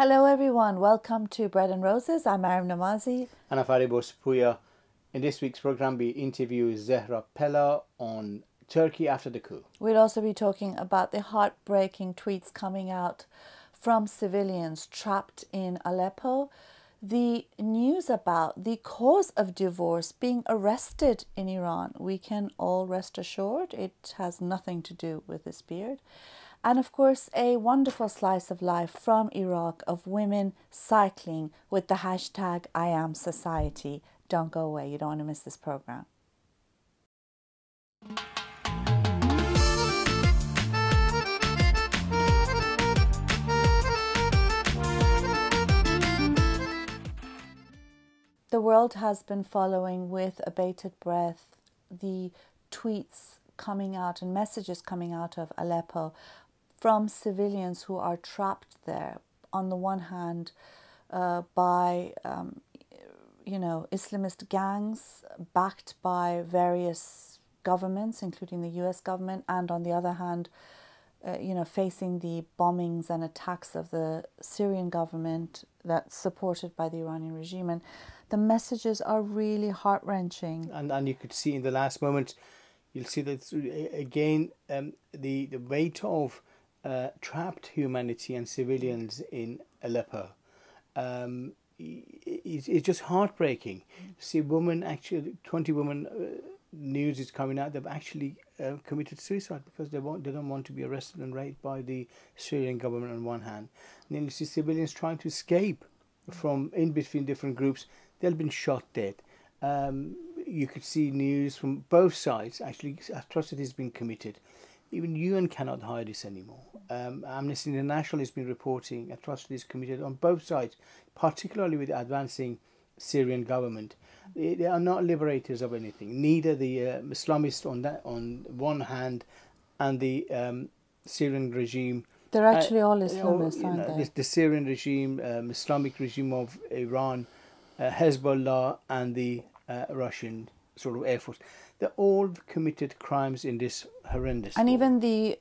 Hello everyone, welcome to Bread and Roses. I'm Maryam Namazie. And I'm Fariborz, Pooya. In this week's program, we interview Zehra on Turkey after the coup. We'll also be talking about the heartbreaking tweets coming out from civilians trapped in Aleppo, the news about the cause of divorce being arrested in Iran. We can all rest assured it has nothing to do with this beard. And of course, a wonderful slice of life from Iraq of women cycling with the hashtag I am society. Don't go away, you don't want to miss this program. The world has been following with abated breath the tweets coming out and messages coming out of Aleppo from civilians who are trapped there, on the one hand by Islamist gangs backed by various governments, including the US government, and on the other hand, facing the bombings and attacks of the Syrian government that's supported by the Iranian regime. And the messages are really heart-wrenching. And you could see in the last moment, you'll see that again, the weight of trapped humanity and civilians in Aleppo is just heartbreaking. See, women, actually 20 women, news is coming out, they've actually committed suicide because they don't want to be arrested and raped by the Syrian government on one hand. And then you see civilians trying to escape from in between different groups. They've been shot dead. You could see news from both sides. Actually, atrocities being committed. Even UN cannot hide this anymore. Amnesty International has been reporting atrocities committed on both sides, particularly with the advancing Syrian government. They are not liberators of anything. Neither the Islamists on one hand and the Syrian regime. They're actually all Islamists, aren't they? The Syrian regime, Islamic regime of Iran, Hezbollah, and the Russian sort of Air Force. They're all committed crimes in this horrendous And war. even the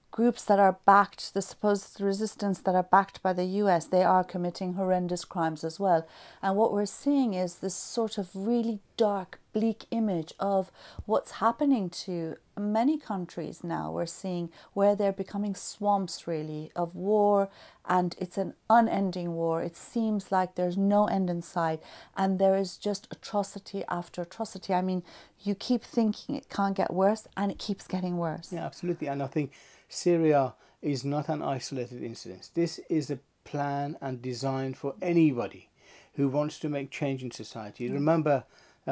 groups that are backed, the supposed resistance that are backed by the US, they are committing horrendous crimes as well. And what we're seeing is this sort of really dark, bleak image of what's happening to many countries now. We're seeing where they're becoming swamps, really, of war, and it's an unending war. It seems like there's no end in sight, and there is just atrocity after atrocity. I mean, you keep thinking it can't get worse, and it keeps getting worse. Yeah, absolutely. And I think Syria is not an isolated incident. This is a plan and designed for anybody who wants to make change in society. Remember,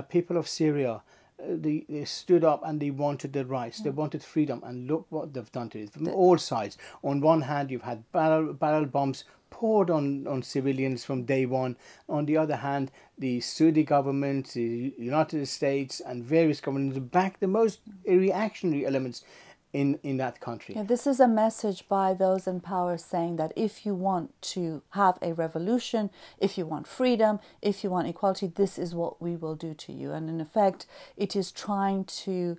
people of Syria, they stood up and they wanted their rights. They wanted freedom, and look what they've done to it from all sides. On one hand, you've had barrel bombs poured on civilians from day one. On the other hand, the Saudi government, the United States, and various governments back the most reactionary elements in that country. Yeah, this is a message by those in power saying that if you want to have a revolution, if you want freedom, if you want equality, this is what we will do to you. And in effect, it is trying to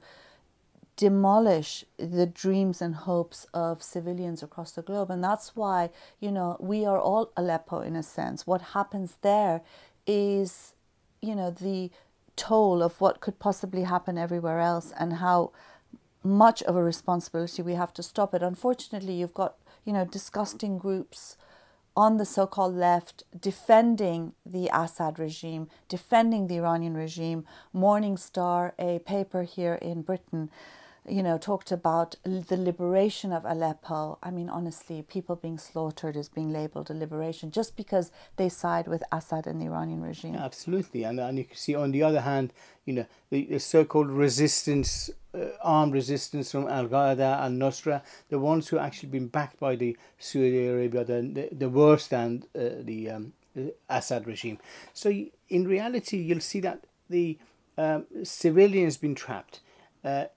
demolish the dreams and hopes of civilians across the globe. And that's why, we are all Aleppo in a sense. What happens there is, the toll of what could possibly happen everywhere else, and how much of a responsibility we have to stop it. Unfortunately, you've got, disgusting groups on the so-called left defending the Assad regime, defending the Iranian regime. Morning Star, a paper here in Britain, talked about the liberation of Aleppo. I mean, honestly, people being slaughtered is being labelled a liberation just because they side with Assad and the Iranian regime. Yeah, absolutely. And you can see on the other hand, the so-called resistance, armed resistance from Al-Qaeda and Nusra, the ones who actually been backed by the Saudi Arabia, the worse than the Assad regime. So in reality, you'll see that the civilians been trapped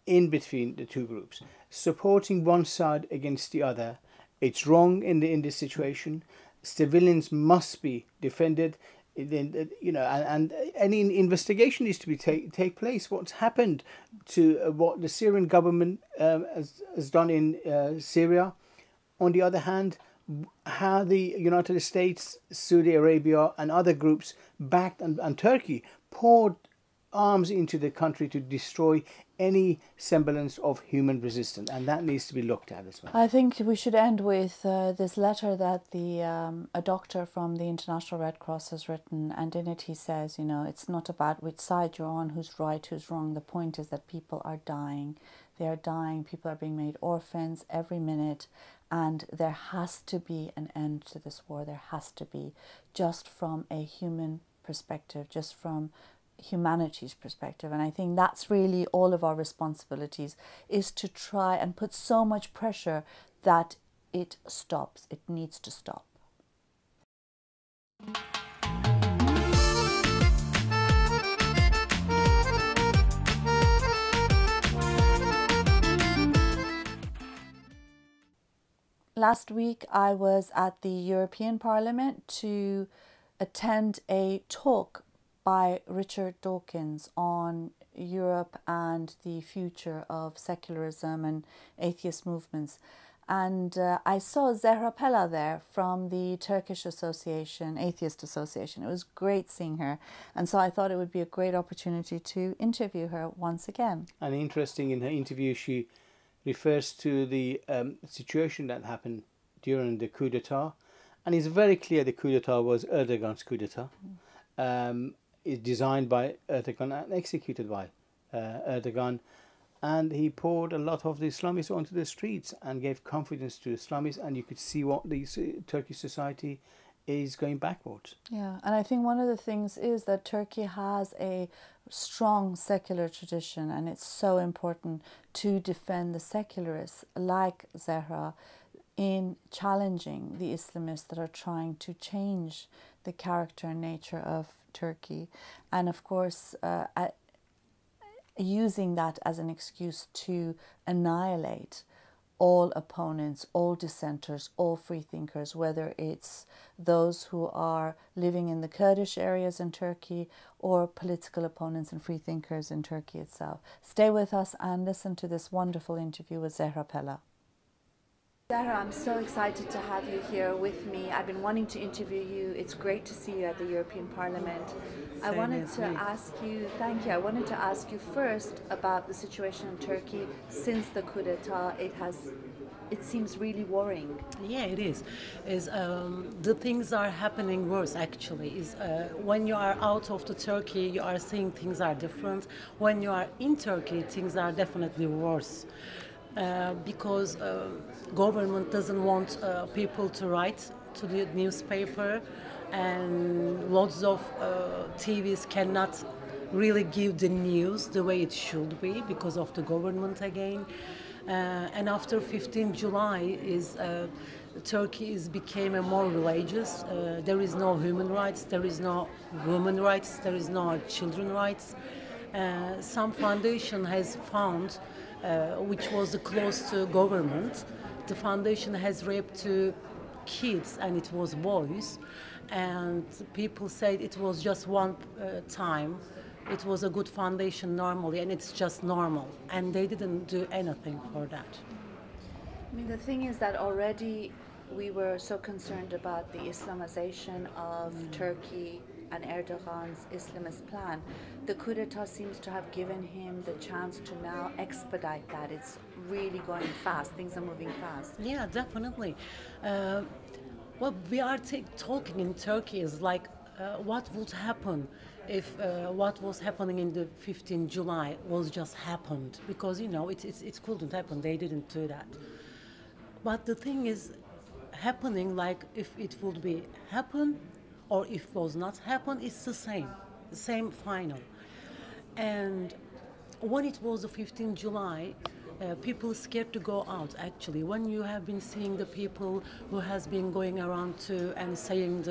in between the two groups, supporting one side against the other. It's wrong in this situation. Civilians must be defended. Then and any investigation needs to be take place. What's happened to what the Syrian government has done in Syria? On the other hand, how the United States, Saudi Arabia, and other groups backed and Turkey poured arms into the country to destroy any semblance of human resistance, and that needs to be looked at as well. I think we should end with this letter that a doctor from the International Red Cross has written, and in it he says, it's not about which side you're on, who's right, who's wrong. The point is that people are dying. They are dying. People are being made orphans every minute, and there has to be an end to this war. There has to be, just from a human perspective, just from humanity's perspective. And I think that's really all of our responsibilities, is to try and put so much pressure that it stops. It needs to stop. Last week I was at the European Parliament to attend a talk by Richard Dawkins on Europe and the future of secularism and atheist movements. And I saw Zehra there from the Turkish Association, Atheist Association. It was great seeing her. And so I thought it would be a great opportunity to interview her once again. And interesting, in her interview, she refers to the situation that happened during the coup d'etat. And it's very clear the coup d'etat was Erdogan's coup d'etat. Is designed by Erdogan and executed by Erdogan, and he poured a lot of the Islamists onto the streets and gave confidence to Islamists, and you could see what the Turkish society is going backwards. Yeah, and I think one of the things is that Turkey has a strong secular tradition, and it's so important to defend the secularists like Zehra in challenging the Islamists that are trying to change the character and nature of Turkey, and of course using that as an excuse to annihilate all opponents, all dissenters, all freethinkers, whether it's those who are living in the Kurdish areas in Turkey or political opponents and freethinkers in Turkey itself. Stay with us and listen to this wonderful interview with Zehra. Zehra, I'm so excited to have you here with me. I've been wanting to interview you. It's great to see you at the European Parliament. I wanted to ask you, thank you, I wanted to ask you first about the situation in Turkey since the coup d'etat. It seems really worrying. Yeah, it is. The things are happening worse, actually. When you are out of the Turkey, you are seeing things are different. When you are in Turkey, things are definitely worse. Because government doesn't want people to write to the newspaper, and lots of TVs cannot really give the news the way it should be because of the government again. And after 15 July Turkey became a more religious. There is no human rights, there is no women rights, there is no children rights. Some foundation has found, which was close to government, the foundation has raped 2 kids, and it was boys, and people said it was just one time. It was a good foundation normally, and it's just normal, and they didn't do anything for that. I mean, the thing is that already we were so concerned about the Islamization of Turkey and Erdogan's Islamist plan. The coup d'etat seems to have given him the chance to now expedite that. It's really going fast. Things are moving fast. Yeah, definitely. What we are talking in Turkey is like what would happen if what was happening in the 15th July was just happened, because it couldn't happen. They didn't do that. But the thing is happening, like if it would be happen or if it was not happen, it's the same final. And when it was the 15th July, people scared to go out, actually. When you have been seeing the people who has been going around to and saying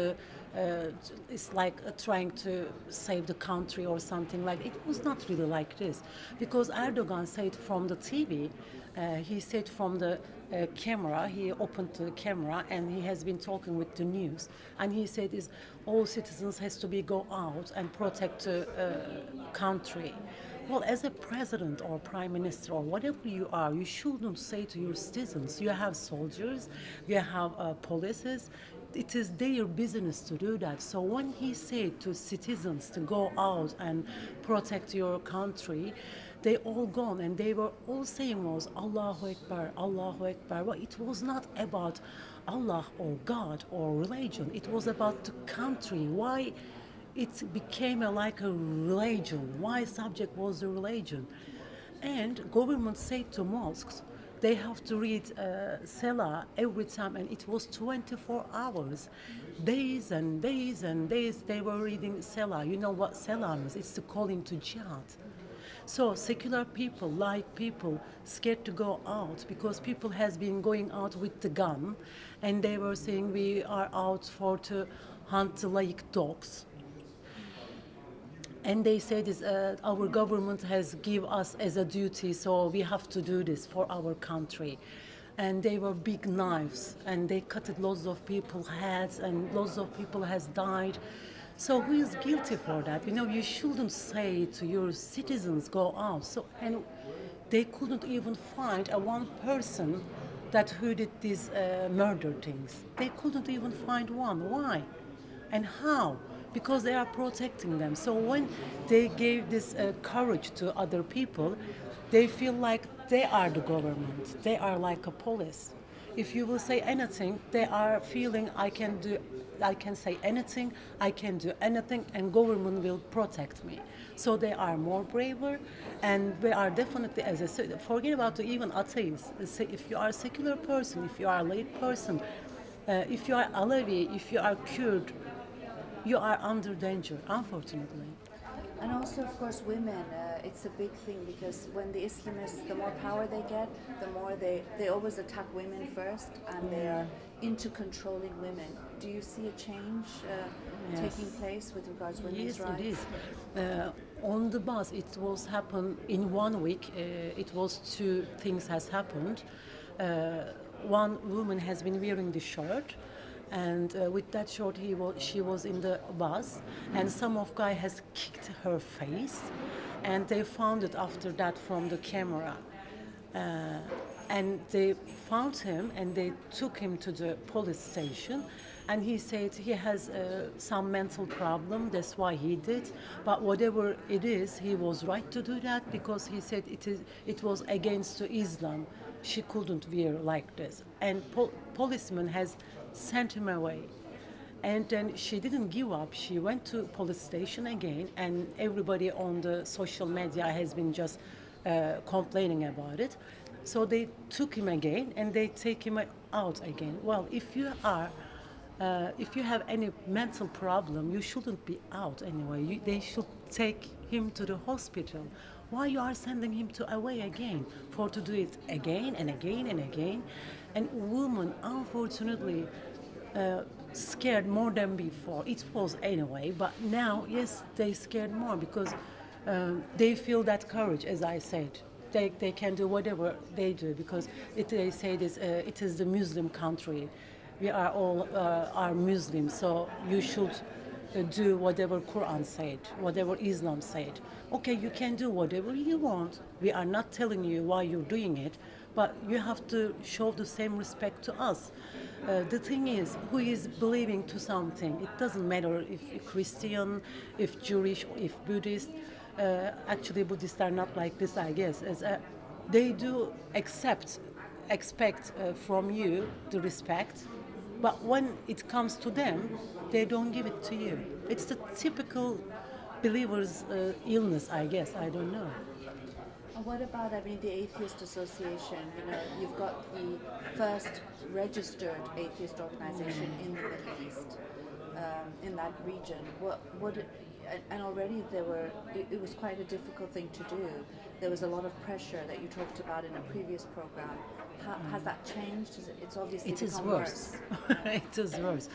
it's like trying to save the country or something, like it was not really like this, because Erdogan said from the TV, he said from the camera, he opened the camera and he has been talking with the news, and he said all citizens has to go out and protect the country. Well, as a president or prime minister or whatever you are, you shouldn't say to your citizens, you have soldiers, you have policies. It is their business to do that. So when he said to citizens to go out and protect your country, they all gone and they were all saying was Allahu Akbar, Allahu Akbar. But it was not about Allah or God or religion. It was about the country. Why it became like a religion? Why subject was a religion? And government said to mosques, they have to read Salah every time, and it was 24 hours. Days and days and days they were reading Salah. You know what Salah means? It's the calling to jihad. So secular people, like people, scared to go out because people has been going out with the gun, and they were saying we are out for to hunt like dogs. And they said this, our government has give us as a duty, so we have to do this for our country. And they were big knives, and they cut lots of people's heads, and lots of people has died. So who is guilty for that? You know, you shouldn't say to your citizens, go out. So, and they couldn't even find one person that who did these murder things. They couldn't even find one. Why? And how? Because they are protecting them. So when they gave this courage to other people, they feel like they are the government. They are like a police. If you will say anything, they are feeling I can say anything, I can do anything, and government will protect me. So they are more braver, and they are definitely, as I said, forget about even atheists. If you are a secular person, if you are a lay person, if you are Alevi, if you are Kurd, you are under danger, unfortunately. And also, of course, women, it's a big thing because when the Islamists, the more power they get, the more they always attack women first, and they are into controlling women. Do you see a change taking place with regards to women's rights? Yes, it is. On the bus, it was happened in 1 week. It was two things has happened. One woman has been wearing the shirt, and with that shirt she was in the bus, and some of guy has kicked her face, and they found it after that from the camera, and they found him and they took him to the police station, and he said he has some mental problem, that's why he did, but whatever it is, he was right to do that because he said it was against Islam. She couldn't wear like this, and policeman has sent him away. And then she didn't give up. She went to police station again, and everybody on the social media has been just complaining about it. So they took him again, and they take him out again. Well, if you have any mental problem, you shouldn't be out anyway. They should take him to the hospital. Why you are sending him away again to do it again and again and again? And women, unfortunately, scared more than before. It was anyway, but now, yes, they scared more because they feel that courage, as I said. They can do whatever they do because they say this. It is the Muslim country. We are all are Muslims, so you should do whatever Quran said, whatever Islam said. Okay, you can do whatever you want. We are not telling you why you're doing it, but you have to show the same respect to us. The thing is, who is believing to something? It doesn't matter if Christian, if Jewish, if Buddhist. Actually, Buddhists are not like this, I guess. They do expect from you the respect, but when it comes to them, they don't give it to you. It's the typical believer's illness, I guess. I don't know. What about, the Atheist Association? You've got the first registered atheist organization in the Middle East, in that region. And already it was quite a difficult thing to do. There was a lot of pressure that you talked about in a previous program. Has that changed? It's obviously become worse. It is worse.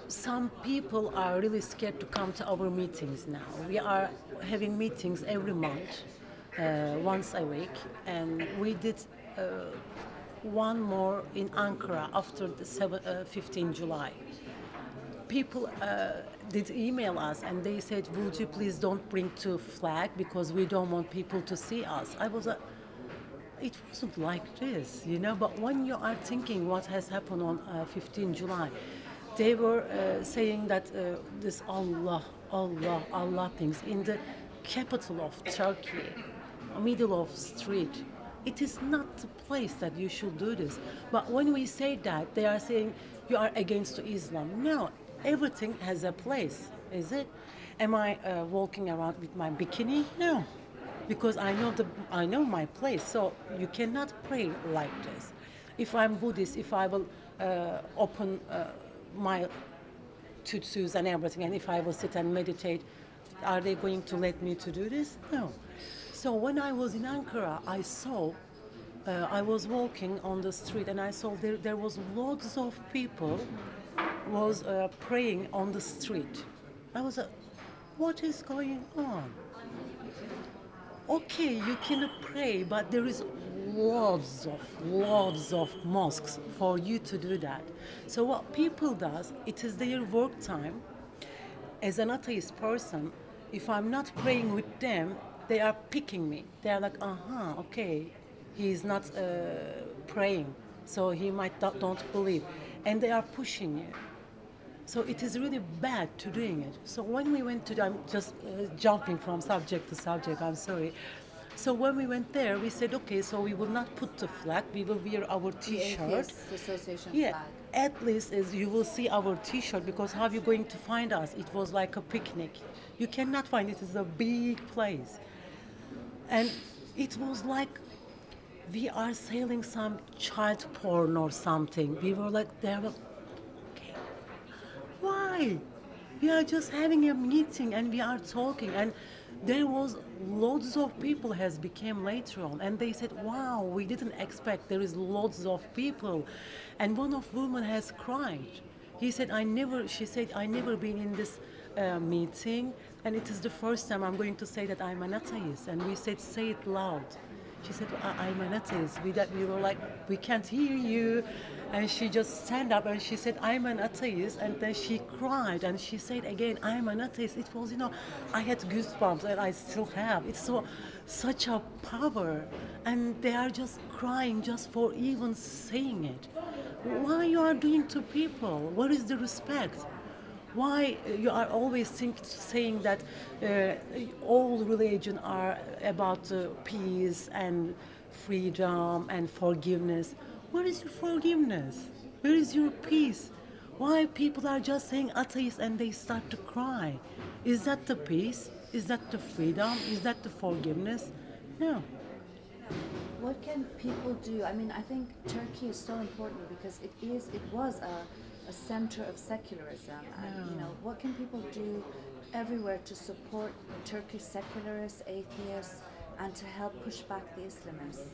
Some people are really scared to come to our meetings now. We are having meetings every month, once a week, and we did one more in Ankara after the 15 July. people did email us and they said, would you please don't bring two flag because we don't want people to see us. I was it wasn't like this, you know, but when you are thinking what has happened on 15 July, they were saying that this Allah things in the capital of Turkey, middle of street. It is not the place that you should do this. But when we say that, they are saying you are against Islam. No, everything has a place, is it? Am I walking around with my bikini? No, because I know my place. So you cannot pray like this. If I'm Buddhist, if I will open my tutsus and everything, and if I will sit and meditate, are they going to let me to do this? No. So when I was in Ankara, I saw, I was walking on the street and I saw there was lots of people was praying on the street. I was what is going on? Okay, you can pray, but there is lots of mosques for you to do that. So what people does, it is their work time. As an atheist person, if I'm not praying with them, they are picking me. They are like, okay, he is not praying, so he might don't believe. And they are pushing you. So it is really bad to doing it. So when we went to, I'm just jumping from subject to subject, I'm sorry. So when we went there, we said, okay, so we will not put the flag, we will wear our T-shirt. The Atheist Association flag. At least as you will see our T-shirt, because how are you going to find us? It was like a picnic. You cannot find it. It's a big place. And it was like we are selling some child porn or something. We were like, okay, why? We are just having a meeting and we are talking. And there was lots of people has became later on. And they said, wow, we didn't expect there is lots of people. And one of women has cried. She said, I never been in this meeting. And it is the first time I'm going to say that I'm an atheist. And we said, say it loud. She said, I'm an atheist. We were like, we can't hear you. And she just stand up and she said, I'm an atheist. And then she cried and she said again, I'm an atheist. It was, I had goosebumps and I still have. It's such a power. And they are just crying just for even saying it. Why you are doing to people? What is the respect? Why you are always saying that all religions are about peace and freedom and forgiveness? Where is your forgiveness? Where is your peace? Why people are just saying atheist and they start to cry? Is that the peace? Is that the freedom? Is that the forgiveness? No. What can people do? I mean, I think Turkey is so important because it was a center of secularism. And, what can people do everywhere to support Turkish secularists, atheists, and to help push back the Islamists?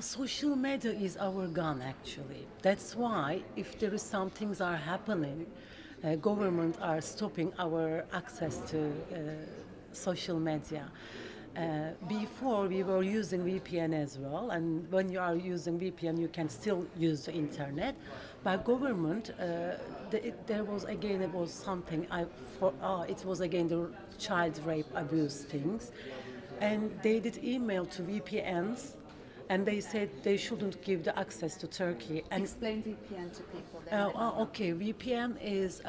Social media is our gun, actually. That's why if there is some things are happening, government are stopping our access to social media. Before we were using VPN as well, and when you are using VPN, you can still use the internet. But government, there was again, it was something. It was again the child rape abuse things, and they did email to VPNs. And they said they shouldn't give the access to Turkey. And explain VPN to people. Okay, VPN is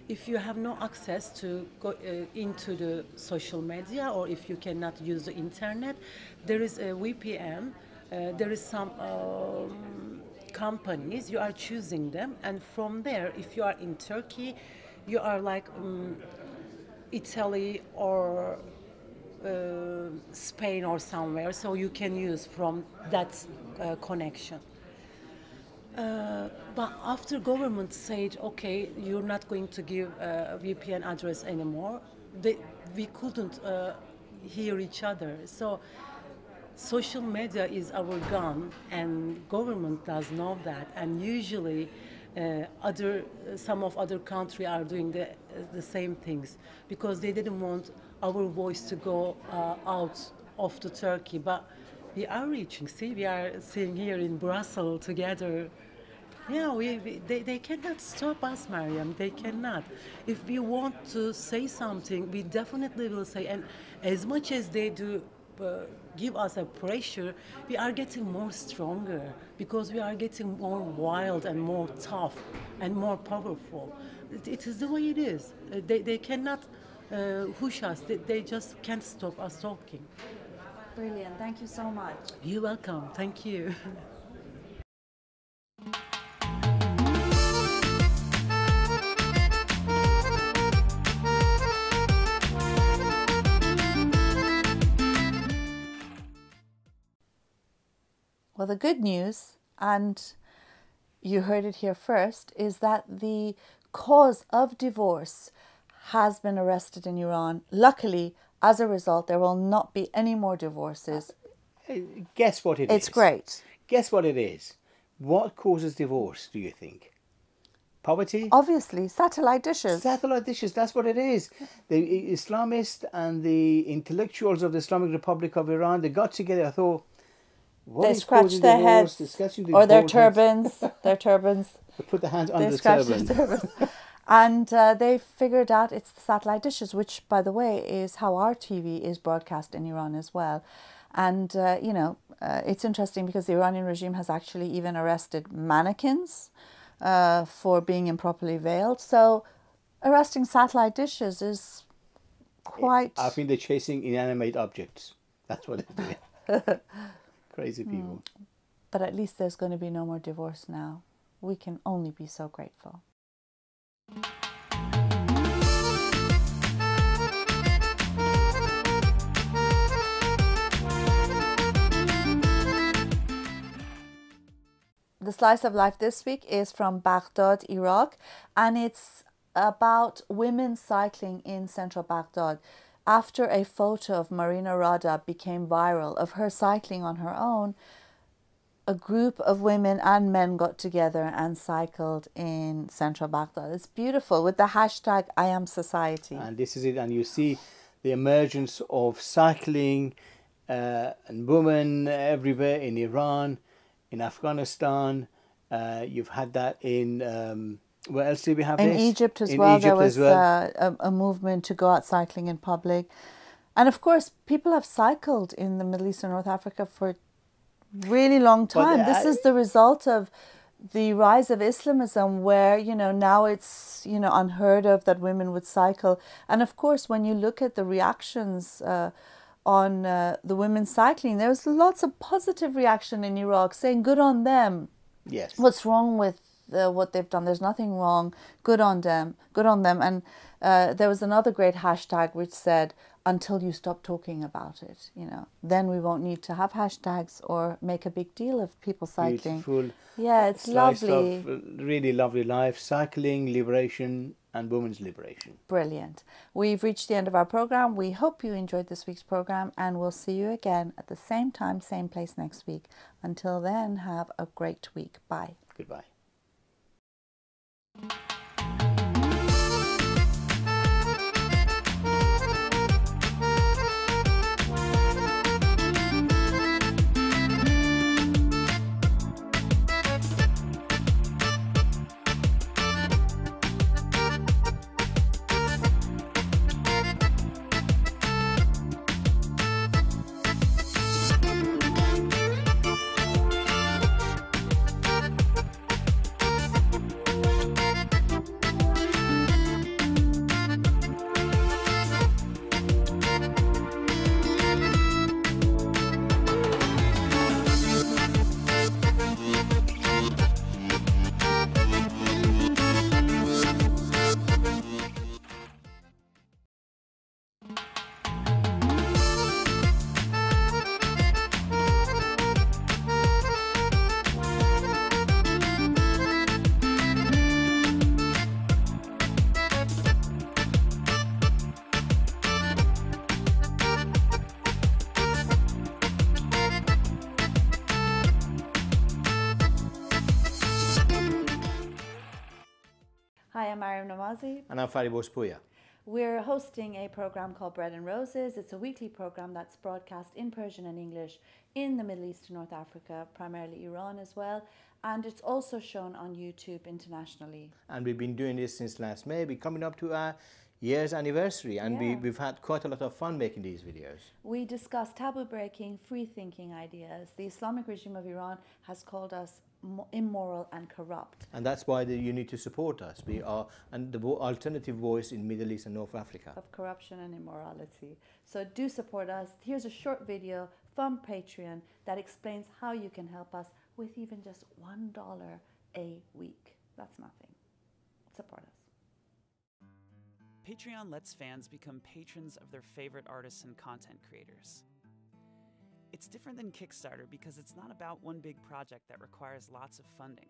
if you have no access to go into the social media, or if you cannot use the internet, there is a VPN. There is some companies, you are choosing them, and from there, if you are in Turkey, you are like Italy or Spain or somewhere, so you can use from that connection. But after government said, okay, you're not going to give a VPN address anymore, we couldn't hear each other. So social media is our gun, and government does know that. And usually, some of other countries are doing the same things because they didn't want our voice to go out of the Turkey. But we are reaching. See, we are sitting here in Brussels together. Yeah, they cannot stop us, Maryam. They cannot. If we want to say something, we definitely will say. And as much as they do give us a pressure, we are getting more stronger because we are getting more wild and more tough and more powerful. It is the way it is. They cannot push us. They just can't stop us talking. Brilliant. Thank you so much. You're welcome. Thank you. Well, the good news, and you heard it here first, is that the cause of divorce has been arrested in Iran. Luckily, as a result, there will not be any more divorces. Guess what it is? It's great. Guess what it is? What causes divorce, do you think? Poverty? Obviously, satellite dishes. Satellite dishes, that's what it is. The Islamists and the intellectuals of the Islamic Republic of Iran, they got together and thought, they scratch their heads or their turbans. Their turbans. They put their hands under the turban. And they figured out it's the satellite dishes, which, by the way, is how our TV is broadcast in Iran as well. And, it's interesting because the Iranian regime has actually even arrested mannequins for being improperly veiled. So arresting satellite dishes is quite... I think they're chasing inanimate objects. That's what they're doing. Crazy people. But at least there's going to be no more divorce now. We can only be so grateful. The slice of life this week is from Baghdad, Iraq, and it's about women cycling in central Baghdad. After a photo of Marina Rada became viral of her cycling on her own, a group of women and men got together and cycled in central Baghdad. It's beautiful with the hashtag I Am Society. And this is it. And you see the emergence of cycling and women everywhere in Iran, in Afghanistan. You've had that in... where else did we have in this? Egypt as in well. Egypt there was a movement to go out cycling in public. And of course, people have cycled in the Middle East and North Africa for really long time. This is the result of the rise of Islamism, where, now it's, unheard of that women would cycle. And of course, when you look at the reactions on the women cycling, there was lots of positive reaction in Iraq saying, good on them. Yes. What's wrong with what they've done? There's nothing wrong. Good on them. Good on them. And there was another great hashtag which said, until you stop talking about it, then we won't need to have hashtags or make a big deal of people cycling. Beautiful. Yeah, it's lovely. Really lovely life. Cycling, liberation, and women's liberation. Brilliant. We've reached the end of our program. We hope you enjoyed this week's program, and we'll see you again at the same time, same place next week. Until then, have a great week. Bye. Goodbye. Hi, I'm Maryam Namazie. And I'm Fariborz Pooya. We're hosting a program called Bread and Roses. It's a weekly program that's broadcast in Persian and English in the Middle East and North Africa, primarily Iran as well. And it's also shown on YouTube internationally. And we've been doing this since last May. We're coming up to our year's anniversary, and we've had quite a lot of fun making these videos. We discuss taboo-breaking, free-thinking ideas. The Islamic regime of Iran has called us immoral and corrupt. And that's why you need to support us. We are the alternative voice in Middle East and North Africa. Of corruption and immorality. So do support us. Here's a short video from Patreon that explains how you can help us with even just $1 a week. That's nothing. Support us. Patreon lets fans become patrons of their favorite artists and content creators. It's different than Kickstarter because it's not about one big project that requires lots of funding.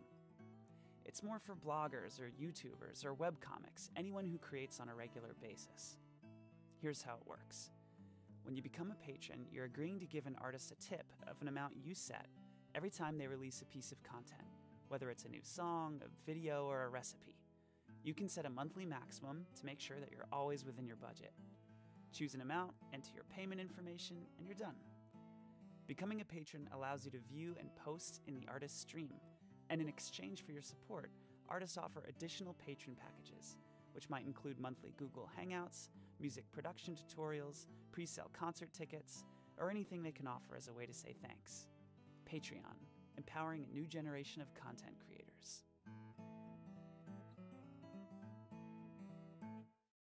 It's more for bloggers or YouTubers or webcomics, anyone who creates on a regular basis. Here's how it works. When you become a patron, you're agreeing to give an artist a tip of an amount you set every time they release a piece of content, whether it's a new song, a video, or a recipe. You can set a monthly maximum to make sure that you're always within your budget. Choose an amount, enter your payment information, and you're done. Becoming a patron allows you to view and post in the artist's stream, and in exchange for your support, artists offer additional patron packages, which might include monthly Google Hangouts, music production tutorials, pre-sale concert tickets, or anything they can offer as a way to say thanks. Patreon, empowering a new generation of content creators.